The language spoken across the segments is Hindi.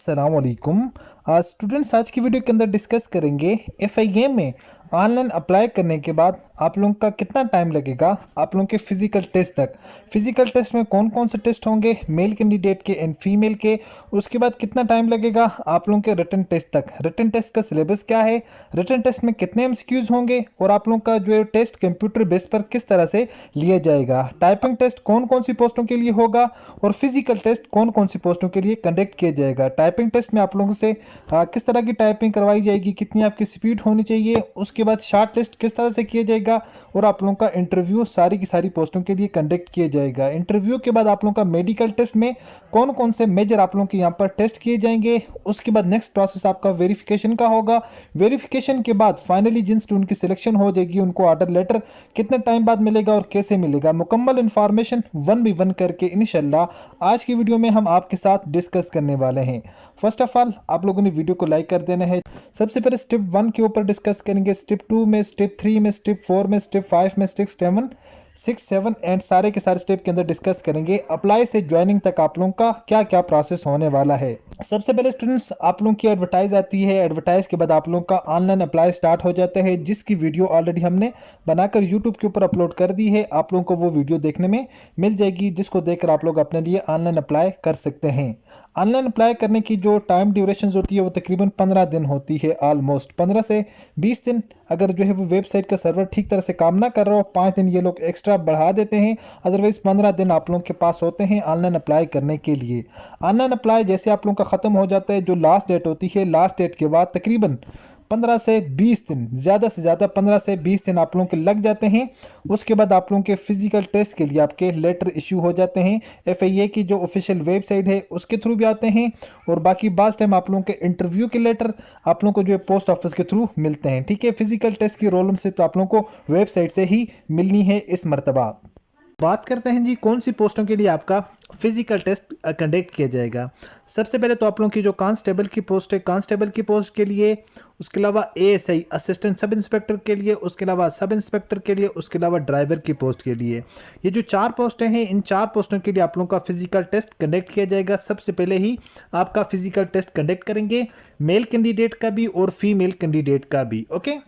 अस्सलाम वालेकुम। स्टूडेंट्स, आज की वीडियो के अंदर डिस्कस करेंगे एफआईए में ऑनलाइन अप्लाई करने के बाद आप लोगों का कितना टाइम लगेगा आप लोगों के फिजिकल टेस्ट तक। फिजिकल टेस्ट में कौन कौन से टेस्ट होंगे मेल कैंडिडेट के एंड फीमेल के, उसके बाद कितना टाइम लगेगा आप लोगों के रिटन टेस्ट तक। रिटन टेस्ट का सिलेबस क्या है, रिटन टेस्ट में कितने एमसीक्यूज होंगे और आप लोगों का जो है टेस्ट कंप्यूटर बेस पर किस तरह से लिया जाएगा। टाइपिंग टेस्ट कौन कौन सी पोस्टों के लिए होगा और फिजिकल टेस्ट कौन कौन सी पोस्टों के लिए कंडक्ट किया जाएगा। टाइपिंग टेस्ट में आप लोगों से किस तरह की टाइपिंग करवाई जाएगी, कितनी आपकी स्पीड होनी चाहिए, उसके बाद शॉर्ट टेस्ट किस तरह से किया जाएगा और आप लोगों का इंटरव्यू सारी की सारी पोस्टों के लिए कंडक्ट किया जाएगा। इंटरव्यू के बाद आप लोगों का मेडिकल टेस्ट में कौन कौन से मेजर आप लोगों के यहाँ पर टेस्ट किए जाएंगे। उसके बाद नेक्स्ट प्रोसेस आपका वेरिफिकेशन का होगा। वेरिफिकेशन के बाद फाइनली जिन स्टूडेंट की सिलेक्शन हो जाएगी उनको ऑर्डर लेटर कितने टाइम बाद मिलेगा और कैसे मिलेगा, मुकम्मल इंफॉर्मेशन 1 by 1 करके इंशाल्लाह आज की वीडियो में हम आपके साथ डिस्कस करने वाले हैं। फर्स्ट ऑफ ऑल आप लोगों ने वीडियो को लाइक कर देना है। सबसे पहले स्टेप 1 के ऊपर डिस्कस करेंगे, स्टेप 2 में, स्टेप 3 में, स्टेप 4 में, स्टेप 5 में, स्टेप 6, 7 एंड सारे के सारे स्टेप के अंदर डिस्कस करेंगे अप्लाई से ज्वाइनिंग तक आप लोगों का क्या क्या प्रोसेस होने वाला है। सबसे पहले स्टूडेंट्स आप लोगों की एडवर्टाइज आती है, एडवर्टाइज के बाद आप लोगों का ऑनलाइन अप्लाई स्टार्ट हो जाता है, जिसकी वीडियो ऑलरेडी हमने बनाकर यूट्यूब के ऊपर अपलोड कर दी है। आप लोगों को वो वीडियो देखने में मिल जाएगी, जिसको देखकर आप लोग अपने लिए ऑनलाइन अप्लाई कर सकते हैं। ऑनलाइन अप्लाई करने की जो टाइम ड्यूरेशन होती है वो तकरीबन 15 दिन होती है, ऑलमोस्ट 15 से 20 दिन। अगर जो है वो वेबसाइट का सर्वर ठीक तरह से काम ना कर रहा हो 5 दिन ये लोग एक्स्ट्रा बढ़ा देते हैं, अदरवाइज 15 दिन आप लोगों के पास होते हैं ऑनलाइन अप्लाई करने के लिए। ऑनलाइन अप्लाई जैसे आप लोगों का ख़त्म हो जाता है, जो लास्ट डेट होती है, लास्ट डेट के बाद तकरीबन 15 से 20 दिन, ज़्यादा से ज़्यादा 15 से 20 दिन आप लोगों के लग जाते हैं। उसके बाद आप लोगों के फिजिकल टेस्ट के लिए आपके लेटर इशू हो जाते हैं, एफआईए की जो ऑफिशियल वेबसाइट है उसके थ्रू भी आते हैं, और बाकी बाज़ टाइम आप लोगों के इंटरव्यू के लेटर आप लोगों को जो है पोस्ट ऑफिस के थ्रू मिलते हैं। ठीक है, फिजिकल टेस्ट की रोल से तो आप लोगों को वेबसाइट से ही मिलनी है इस मरतबा। बात करते हैं जी कौन सी पोस्टों के लिए आपका फिजिकल टेस्ट कंडक्ट किया जाएगा। सबसे पहले तो आप लोगों की जो कांस्टेबल की पोस्ट है, कांस्टेबल की पोस्ट के लिए, उसके अलावा एएसआई असिस्टेंट सब इंस्पेक्टर के लिए, उसके अलावा सब इंस्पेक्टर के लिए, उसके अलावा ड्राइवर की पोस्ट के लिए, ये जो 4 पोस्टें हैं, इन 4 पोस्टों के लिए आप लोगों का फिजिकल टेस्ट कंडक्ट किया जाएगा। सबसे पहले ही आपका फिजिकल टेस्ट कंडक्ट करेंगे, मेल कैंडिडेट का भी और फीमेल कैंडिडेट का भी। ओके,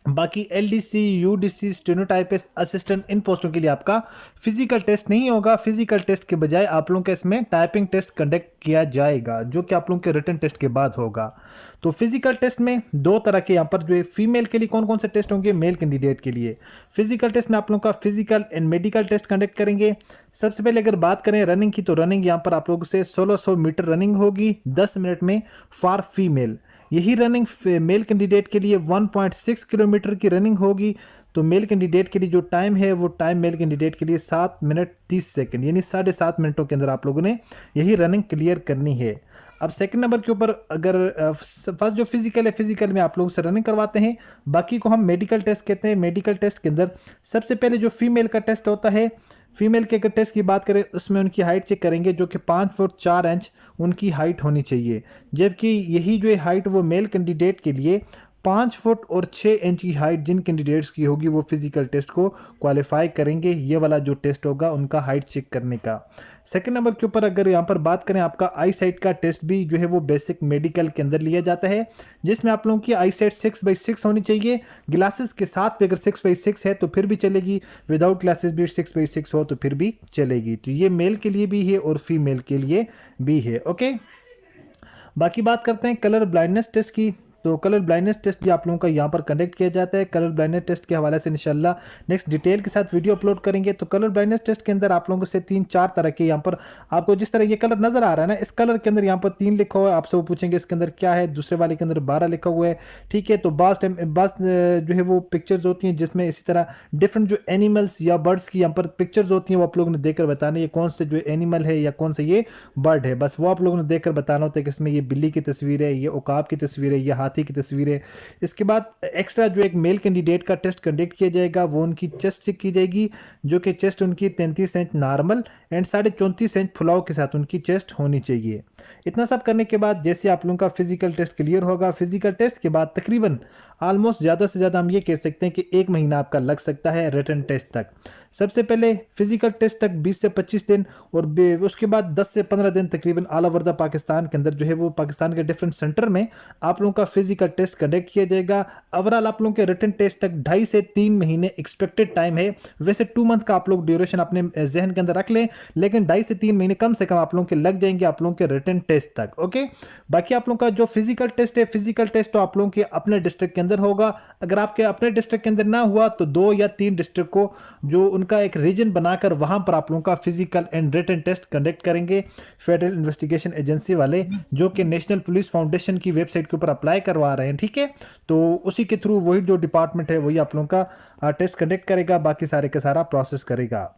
बाकी एलडीसी, यूडीसी, स्टेनोटाइपिस्ट, असिस्टेंट, इन पोस्टों के लिए आपका फिजिकल टेस्ट नहीं होगा। फिजिकल टेस्ट के बजाय आप लोगों का इसमें टाइपिंग टेस्ट कंडक्ट किया जाएगा, जो कि आप लोगों के रिटन टेस्ट के बाद होगा। तो फिजिकल टेस्ट में 2 तरह के यहाँ पर जो है फीमेल के लिए कौन कौन से टेस्ट होंगे, मेल कैंडिडेट के लिए। फिजिकल टेस्ट में आप लोगों का physical and medical test conduct करेंगे। सबसे पहले अगर बात करें रनिंग की, तो रनिंग यहाँ पर आप लोगों से 1600 मीटर रनिंग होगी 10 मिनट में फॉर फीमेल। यही रनिंग मेल कैंडिडेट के लिए 1.6 किलोमीटर की रनिंग होगी। तो मेल कैंडिडेट के लिए जो टाइम है वो टाइम मेल कैंडिडेट के लिए 7 मिनट 30 सेकंड, यानी 7.5 मिनटों के अंदर आप लोगों ने यही रनिंग क्लियर करनी है। अब सेकंड नंबर के ऊपर अगर फर्स्ट जो फिजिकल है, फिजिकल में आप लोगों से रनिंग करवाते हैं, बाकी को हम मेडिकल टेस्ट कहते हैं। मेडिकल टेस्ट के अंदर सबसे पहले जो फीमेल का टेस्ट होता है, फीमेल के अगर टेस्ट की बात करें उसमें उनकी हाइट चेक करेंगे, जो कि 5 फुट 4 इंच उनकी हाइट होनी चाहिए, जबकि यही जो हाइट वो मेल कैंडिडेट के लिए 5 फुट और 6 इंच की हाइट जिन कैंडिडेट्स की होगी वो फिजिकल टेस्ट को क्वालिफाई करेंगे। ये वाला जो टेस्ट होगा उनका हाइट चेक करने का। सेकंड नंबर के ऊपर अगर यहाँ पर बात करें, आपका आई साइट का टेस्ट भी जो है वो बेसिक मेडिकल के अंदर लिया जाता है, जिसमें आप लोगों की आई साइट 6/6 होनी चाहिए। ग्लासेस के साथ भी अगर 6/6 है तो फिर भी चलेगी, विदाउट ग्लासेस भी 6/6 हो तो फिर भी चलेगी। तो ये मेल के लिए भी है और फीमेल के लिए भी है। ओके, बाकी बात करते हैं कलर ब्लाइंडनेस टेस्ट की। तो कलर ब्लाइंडनेस टेस्ट भी आप लोगों का यहाँ पर कंडक्ट किया जाता है। कलर ब्लाइंडनेस टेस्ट के हवाले से इंशाल्लाह नेक्स्ट डिटेल के साथ वीडियो अपलोड करेंगे। तो कलर ब्लाइंडनेस टेस्ट के अंदर आप लोगों से 3-4 तरह के यहाँ पर आपको जिस तरह ये कलर नजर आ रहा है ना, इस कलर के अंदर यहाँ पर 3 लिखा हुआ है, आपसे वो पूछेंगे इसके अंदर क्या है, दूसरे वाले के अंदर 12 लिखा हुआ है। ठीक है, तो बास जो है वो पिक्चर्स होती हैं जिसमें इसी तरह डिफरेंट जो एनिमल्स या बर्ड्स की यहाँ पर पिक्चर्स होती हैं, वो आप लोगों ने देखकर बताना है ये कौन से जो एनिमल है या कौन सा ये बर्ड है, बस वो आप लोगों ने देखकर बताना होता है कि इसमें ये बिल्ली की तस्वीर है, ये उकाब की तस्वीर है, ये हाथी की तस्वीर है। इसके बाद एक्स्ट्रा जो एक मेल कैंडिडेट का टेस्ट कंडक्ट किया जाएगा, वो उनकी चेस्ट चेक की जाएगी, जो कि चेस्ट उनकी 33 इंच नॉर्मल एंड 34.5 इंच फुलाव के साथ उनकी चेस्ट होनी चाहिए। इतना सब करने के बाद जैसे आप लोगों का फिजिकल टेस्ट क्लियर होगा, फिजिकल टेस्ट के बाद तकरीबन ऑलमोस्ट ज़्यादा से ज़्यादा हम ये कह सकते हैं कि 1 महीना आपका लग सकता है रिटन टेस्ट तक। सबसे पहले फिजिकल टेस्ट तक 20 से 25 दिन और उसके बाद 10 से 15 दिन तकरीबन ऑल ओवर द पाकिस्तान के अंदर जो है वो पाकिस्तान के डिफरेंट सेंटर में आप लोगों का फिजिकल टेस्ट कंडक्ट किया जाएगा। ओवरऑल आप लोगों के रिटन टेस्ट तक 2.5 से 3 महीने एक्सपेक्टेड टाइम है। वैसे 2 मंथ का आप लोग ड्यूरेशन अपने जहन के अंदर रख लें, लेकिन 2.5 से 3 महीने कम से कम आप लोगों के लग जाएंगे आप लोगों के रिटन टेस्ट तक। ओके, बाकी आप लोगों का जो फिजिकल टेस्ट है, फिजिकल टेस्ट तो आप लोगों के अपने डिस्ट्रिक्ट के अंदर होगा। अगर आपके अपने डिस्ट्रिक्ट के अंदर ना हुआ तो 2 या 3 डिस्ट्रिक्ट को जो उनका एक रीजन बनाकर वहां पर आप लोगों का physical and written test conduct करेंगे फेडरल इन्वेस्टिगेशन एजेंसी वाले, जो कि नेशनल पुलिस फाउंडेशन की वेबसाइट के ऊपर अप्लाई करवा रहे हैं। ठीक है, तो उसी के थ्रू वही जो डिपार्टमेंट है वही आप लोगों का टेस्ट कंडक्ट करेगा, बाकी सारे का सारा प्रोसेस करेगा।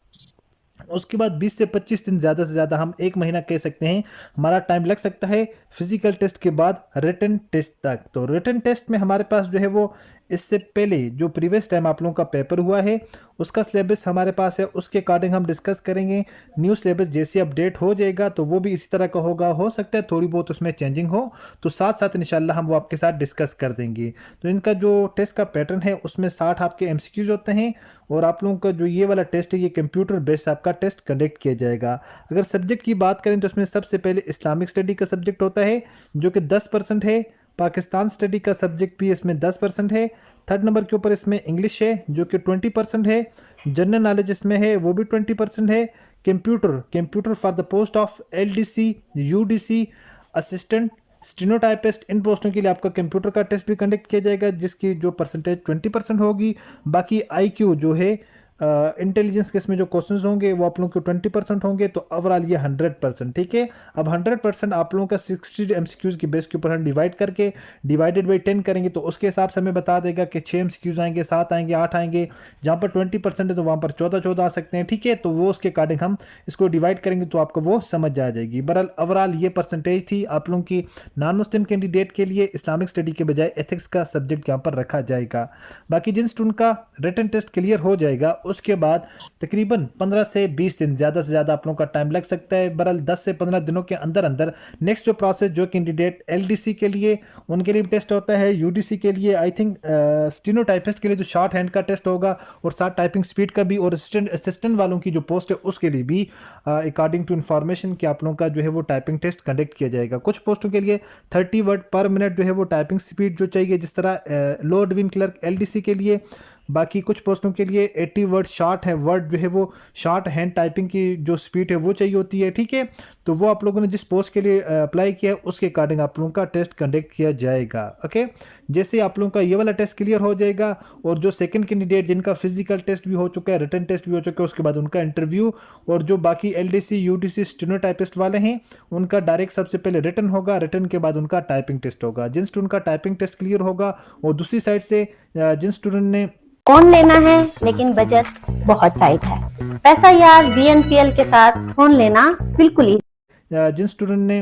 उसके बाद 20 से 25 दिन, ज़्यादा से ज़्यादा हम 1 महीना कह सकते हैं हमारा टाइम लग सकता है फिजिकल टेस्ट के बाद रिटन टेस्ट तक। तो रिटन टेस्ट में हमारे पास जो है वो इससे पहले जो प्रीवियस टाइम आप लोगों का पेपर हुआ है उसका सिलेबस हमारे पास है, उसके अकॉर्डिंग हम डिस्कस करेंगे। न्यू सिलेबस जैसे अपडेट हो जाएगा तो वो भी इसी तरह का होगा, हो सकता है थोड़ी बहुत उसमें चेंजिंग हो, तो साथ साथ इंशाल्लाह हम वो आपके साथ डिस्कस कर देंगे। तो इनका जो टेस्ट का पैटर्न है उसमें 60 आपके एमसीक्यूज होते हैं और आप लोगों का जो ये वाला टेस्ट है ये कंप्यूटर बेस्ड आपका टेस्ट कंडक्ट किया जाएगा। अगर सब्जेक्ट की बात करें तो उसमें सबसे पहले इस्लामिक स्टडी का सब्जेक्ट होता है जो कि 10% है, पाकिस्तान स्टडी का सब्जेक्ट भी इसमें 10% है, थर्ड नंबर के ऊपर इसमें इंग्लिश है जो कि 20% है, जनरल नॉलेज इसमें है वो भी 20% है, computer for the post of LDC, UDC, assistant stenotypist, इन पोस्टों के लिए आपका कंप्यूटर का टेस्ट भी कंडक्ट किया जाएगा जिसकी जो परसेंटेज 20% होगी। बाकी आईक्यू जो है इंटेलिजेंस के इसमें जो क्वेश्चंस होंगे वो आप लोगों के 20% होंगे, तो ओवरऑल ये 100%। ठीक है, अब 100% आप लोगों का 60 एमसीक्यूज की बेस के ऊपर हम डिवाइड करके डिवाइडेड बाई 10 करेंगे तो उसके हिसाब से हमें बता देगा कि 6 एमसीक्यूज आएंगे, 7 आएंगे, 8 आएंगे। जहाँ पर 20% है तो वहाँ पर 14 आ सकते हैं। ठीक है, तो वो उसके अकॉर्डिंग हम इसको डिवाइड करेंगे तो आपको वो समझ आ जाएगी। बहरहाल ओवरऑल ये परसेंटेज थी आप लोगों की नॉन मुस्लिम कैंडिडेट के लिए इस्लामिक स्टडी के बजाय एथिक्स का सब्जेक्ट यहाँ पर रखा जाएगा। बाकी जिन स्टूडेंट का रिटन टेस्ट क्लियर हो जाएगा उसके बाद तकरीबन 15 से 20 दिन, ज़्यादा से ज़्यादा आप लोगों का टाइम लग सकता है। बहरहाल 10 से 15 दिनों के अंदर अंदर नेक्स्ट जो प्रोसेस जो कैंडिडेट एलडीसी के लिए उनके लिए टेस्ट होता है, यूडीसी के लिए आई थिंक स्टेनोटाइपिस्ट के लिए जो शॉर्ट हैंड का टेस्ट होगा और साथ टाइपिंग स्पीड का भी, और असिस्टेंट वालों की जो पोस्ट है उसके लिए भी अकॉर्डिंग टू इन्फॉर्मेशन कि आप लोगों का जो है वो टाइपिंग टेस्ट कंडक्ट किया जाएगा। कुछ पोस्टों के लिए 30 वर्ड पर मिनट जो है वो टाइपिंग स्पीड जो चाहिए, जिस तरह लो डिवीजन क्लर्क एलडीसी के लिए। बाकी कुछ पोस्टों के लिए 80 वर्ड शॉर्ट है, वर्ड जो है वो शॉर्ट हैंड टाइपिंग की जो स्पीड है वो चाहिए होती है। ठीक है, तो वो आप लोगों ने जिस पोस्ट के लिए अप्लाई किया है उसके अकॉर्डिंग आप लोगों का टेस्ट कंडक्ट किया जाएगा। ओके, जैसे आप लोगों का ये वाला टेस्ट क्लियर हो जाएगा और जो सेकंड कैंडिडेट जिनका फिजिकल टेस्ट भी हो चुका है, रिटन टेस्ट भी हो चुका है, उसके बाद उनका इंटरव्यू, और जो बाकी एलडीसी यूडीसी स्टेनोटाइपिस्ट वाले हैं उनका डायरेक्ट सबसे पहले रिटन होगा, रिटन के बाद उनका टाइपिंग टेस्ट होगा। जिन स्टूडेंट का टाइपिंग टेस्ट क्लियर होगा और दूसरी साइड से जिन स्टूडेंट ने फोन लेना है लेकिन बजट बहुत टाइट है, पैसा यार बीएनपीएल के साथ फोन लेना बिल्कुल ही। जिन स्टूडेंट ने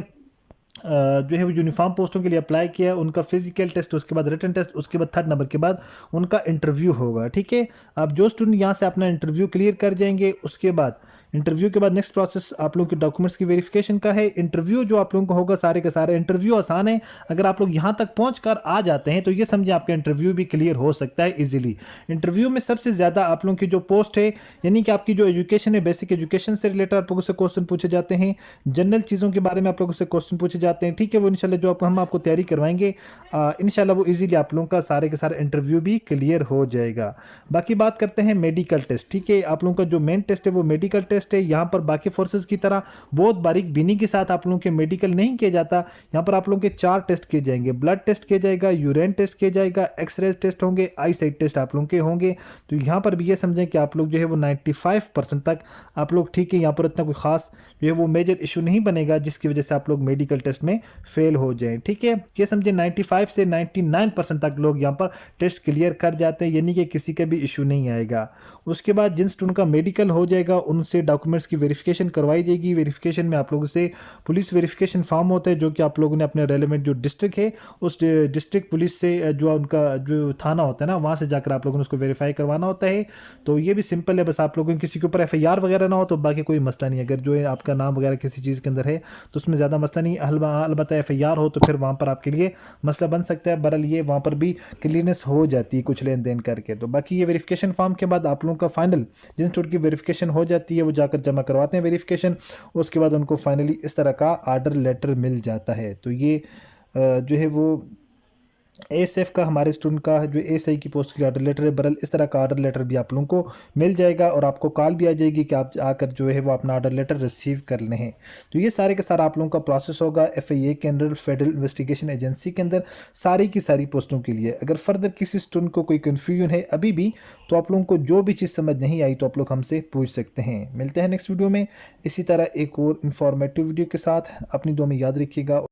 जो है वो यूनिफॉर्म पोस्टों के लिए अप्लाई किया उनका फिजिकल टेस्ट, उसके बाद रिटन टेस्ट, उसके बाद थर्ड नंबर के बाद उनका इंटरव्यू होगा। ठीक है, अब जो स्टूडेंट यहाँ से अपना इंटरव्यू क्लियर कर जाएंगे उसके बाद इंटरव्यू के बाद नेक्स्ट प्रोसेस आप लोगों के डॉक्यूमेंट्स की वेरिफिकेशन का है। इंटरव्यू जो आप लोगों को होगा सारे के सारे इंटरव्यू आसान है, अगर आप लोग यहाँ तक पहुँच कर आ जाते हैं तो ये समझे आपका इंटरव्यू भी क्लियर हो सकता है इजीली। इंटरव्यू में सबसे ज़्यादा आप लोगों की जो पोस्ट है यानी कि आपकी जो एजुकेशन है, बेसिक एजुकेशन से रिलेटेड आप लोगों से क्वेश्चन पूछे जाते हैं, जनरल चीज़ों के बारे में आप लोगों से क्वेश्चन पूछे जाते हैं। ठीक है, वो इंशाल्लाह जो हम आपको तैयारी करवाएंगे इंशाल्लाह वो इजीली आप लोगों का सारे के सारे इंटरव्यू भी क्लियर हो जाएगा। बाकी बात करते हैं मेडिकल टेस्ट। ठीक है, आप लोगों का जो मेन टेस्ट है वो मेडिकल टेस्ट है। यहाँ पर बाकी फोर्सेस की तरह बहुत बारीक बीनी के साथ आप लोगों के मेडिकल नहीं किया जाता। यहाँ पर आप लोगों के 4 टेस्ट किए जाएंगे, ब्लड टेस्ट किया जाएगा, यूरिन टेस्ट किया जाएगा, एक्सरे टेस्ट होंगे, आई साइट टेस्ट आप लोगों के होंगे। तो यहाँ पर भी ये समझें कि आप लोग जो है वो 95% तक आप लोग ठीक है, यहाँ पर इतना कोई खास जो है वो मेजर इशू नहीं बनेगा जिसकी वजह से आप लोग मेडिकल टेस्ट में फेल हो जाएं। ठीक है, ये समझे 95 से 99% तक लोग यहाँ पर टेस्ट क्लियर कर जाते हैं, यानी कि किसी का भी इशू नहीं आएगा। उसके बाद जिन स्टूडेंट का मेडिकल हो जाएगा उनसे डॉक्यूमेंट्स की वेरिफिकेशन करवाई जाएगी। वेरिफिकेशन में आप लोगों से पुलिस वेरिफिकेशन फॉर्म होता है जो कि आप लोगों ने अपने रेलेवेंट जो डिस्ट्रिक्ट है उस डिस्ट्रिक्ट पुलिस से जो उनका जो थाना होता है ना वहाँ से जाकर आप लोगों ने उसको वेरीफाई करवाना होता है। तो ये भी सिंपल है, बस आप लोगों ने किसी के ऊपर FIR वगैरह ना हो तो बाकी कोई मसला नहीं। अगर जो है आपका का नाम वगैरह किसी चीज़ के अंदर है तो उसमें ज़्यादा मसला नहीं। अलबत्ता FIR हो तो फिर वहाँ पर आपके लिए मसला बन सकता है। बहरहाल ये वहाँ पर भी क्लियरनेस हो जाती है कुछ लेन देन करके। तो बाकी ये वेरिफिकेशन फॉर्म के बाद आप लोगों का फाइनल जिन इंस्टीट्यूट की वेरिफिकेशन हो जाती है वो जाकर जमा करवाते हैं वेरिफिकेशन, उसके बाद उनको फाइनली इस तरह का आर्डर लेटर मिल जाता है। तो ये जो है वो ASF का हमारे स्टूडेंट का जो ASI की पोस्ट के लिए आर्डर लेटर है, बरल इस तरह का आर्डर लेटर भी आप लोगों को मिल जाएगा और आपको कॉल भी आ जाएगी कि आप आकर जो है वो अपना आर्डर लेटर रिसीव कर लें हैं। तो ये सारे के सारा आप लोगों का प्रोसेस होगा FIA के अंदर, फेडरल इन्वेस्टिगेशन एजेंसी के अंदर, सारी की सारी पोस्टों के लिए। अगर फर्दर किसी स्टूडेंट को कोई कन्फ्यूजन है अभी भी तो आप लोगों को जो भी चीज़ समझ नहीं आई तो आप लोग हमसे पूछ सकते हैं। मिलते हैं नेक्स्ट वीडियो में इसी तरह एक और इन्फॉर्मेटिव वीडियो के साथ। अपनी दुआ में याद रखिएगा।